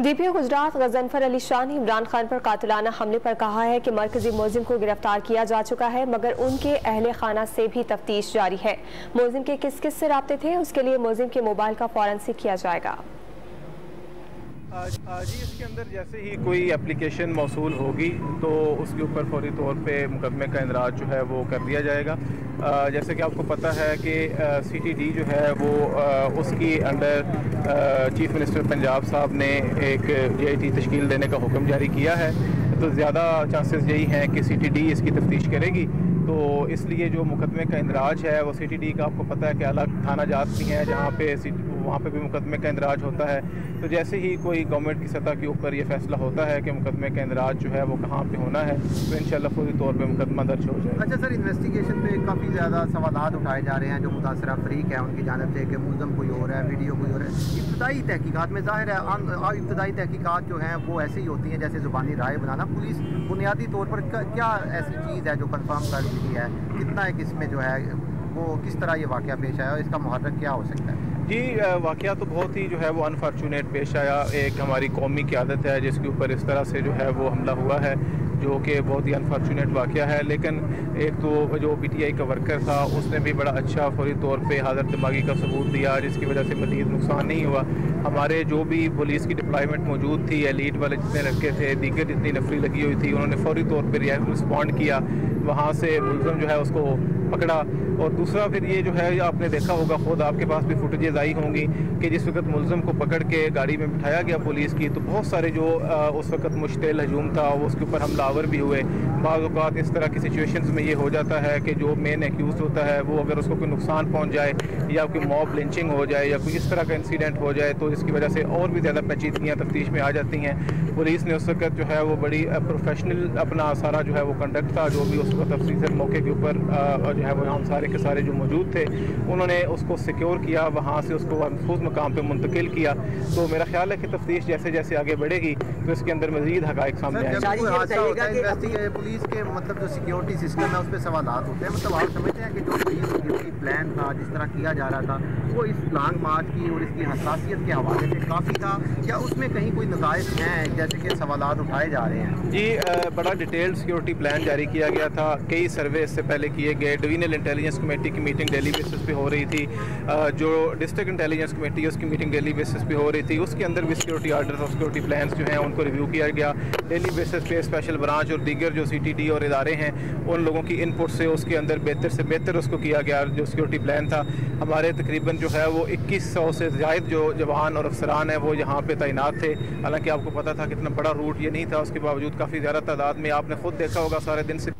DPO Gujarat Ghazanfar Ali Shah ने इमरान खान पर कातिलाना हमले पर कहा है कि मरकजी मुलजिम को गिरफ्तार किया जा चुका है, मगर उनके अहले खाना से भी तफ्तीश जारी है। मुलजिम के किस किस से राब्ते थे, उसके लिए मुलजिम के मोबाइल का फॉरेंसिक किया जाएगा। आज ही इसके अंदर जैसे ही कोई एप्लीकेशन मौसूल होगी तो उसके ऊपर फौरी तौर पे मुकदमे का इंदराज जो है वो कर दिया जाएगा। जैसे कि आपको पता है कि CTD जो है वो उसकी अंडर चीफ मिनिस्टर पंजाब साहब ने एक JIT तश्कील देने का हुक्म जारी किया है, तो ज़्यादा चांसेस यही हैं कि CTD इसकी तफ्तीश करेगी। तो इसलिए जो मुकदमे का इंदराज है वो CTD का आपको पता है कि अलग थाना जात भी हैं जहाँ पे वहाँ पे भी मुकदमे का इंदराज होता है। तो जैसे ही कोई गवर्नमेंट की सतह के ऊपर ये फैसला होता है कि मुकदमे का इंदराज जो है वो कहाँ पे होना है तो इंशाल्लाह फौरी तौर पे मुकदमा दर्ज हो जाए। अच्छा सर, इन्वेस्टिगेशन पे काफ़ी ज़्यादा सवालात उठाए जा रहे हैं जो मुतासरा फरीक है उनकी जानब से कि मुलज़म कोई और है, वीडियो कोई और है। इब्तदाई तहकीकात में ज़ाहिर है इब्तदाई तहकीकात जो हैं वो ऐसी ही होती हैं जैसे ज़ुबानी राय बनाना। पुलिस बुनियादी तौर पर क्या ऐसी चीज़ है जो कन्फर्म कर चुकी है, कितना एक इसमें जो है वो किस तरह ये वाक़या पेश आया और इसका मुहर्रक क्या हो सकता है? जी, वाक़या तो बहुत ही जो है वो अनफॉर्चुनेट पेश आया। एक हमारी कौमी क़यादत है जिसके ऊपर इस तरह से जो है वो हमला हुआ है, जो कि बहुत ही अनफॉर्चुनेट वाक़या है। लेकिन एक तो जो PTI का वर्कर था उसने भी बड़ा अच्छा फौरी तौर पे हाज़र दिमागी का सबूत दिया जिसकी वजह से मज़ीद नुकसान नहीं हुआ। हमारे जो भी पुलिस की डिप्लॉयमेंट मौजूद थी, एलीट वाले जितने लड़के थे, दीगर जितनी नफरी लगी हुई थी, उन्होंने फौरी तौर पर रिस्पॉन्ड किया, वहाँ से मुलज़म जो है उसको पकड़ा। और दूसरा फिर ये जो है आपने देखा होगा, ख़ुद आपके पास भी फुटेजेज आई होंगी कि जिस वक्त मुलज़म को पकड़ के गाड़ी में बिठाया गया पुलिस की, तो बहुत सारे जो उस वक्त मुश्तिल हजूम था वो उसके ऊपर हमलावर भी हुए। बाज़ औक़ात इस तरह की सिचुएशंस में ये हो जाता है कि जो मेन एक्यूज़ होता है वो अगर उसको कोई नुकसान पहुँच जाए या कोई मॉब लिंचिंग हो जाए या कोई इस तरह का इंसिडेंट हो जाए तो इसकी वजह से और भी ज़्यादा पेचीदगियाँ तफ्तीश में आ जाती हैं। पुलिस ने उस वक्त जो है वो बड़ी प्रोफेशनल अपना सारा जो है वो कंडक्ट था, जो भी उस वक्त अफसर मौके के ऊपर जो है वो हम सारे के सारे जो मौजूद थे उन्होंने उसको सिक्योर किया, वहाँ से उसको महफूज मकाम पे मुंतकिल किया। तो मेरा ख्याल है कि तफ्तीश जैसे जैसे आगे बढ़ेगी तो इसके अंदर मज़ीद हक़ाइक़ सामने आएंगे। पुलिस के मतलब जो सिक्योरिटी सिस्टम है उस पर सवालात होते हैं। मतलब आप समझते हैं कि जो पुलिस सिक्योरिटी प्लान था, जिस तरह किया जा रहा था, वो इस लॉन्ग मार्च की और इसकी हसासियत के हवाले से काफ़ी था, या उसमें कहीं कोई नकाइश हैं जैसे कि सवालात उठाए जा रहे हैं? जी, बड़ा डिटेल्ड सिक्योरिटी प्लान जारी किया गया था। कई सर्वे इससे पहले किए गए। डिवीजनल इंटेलिजेंस कमेटी की मीटिंग डेली बेसिस पे हो रही थी, जो डिस्ट्रिक्ट इंटेलिजेंस कमेटी है उसकी मीटिंग डेली बेसिस पे हो रही थी। उसके अंदर भी सिक्योरिटी आर्डर्स और सिक्योरिटी प्लान्स जो हैं उनको रिव्यू किया गया। डेली बेसिस पे स्पेशल ब्रांच और दीगर जो CTD और इदारे हैं उन लोगों की इनपुट से उसके अंदर बेहतर से बेहतर उसको किया गया। जो सिक्योरिटी प्लान था, हमारे तकरीबन जो है वो 2100 से ज़ायद जो जवान और अफसरान हैं वो यहाँ पे तैनात थे। हालांकि आपको पता था कितना बड़ा रूट ये नहीं था, उसके बावजूद काफ़ी ज़्यादा तादाद में आपने खुद देखा होगा सारे दिन से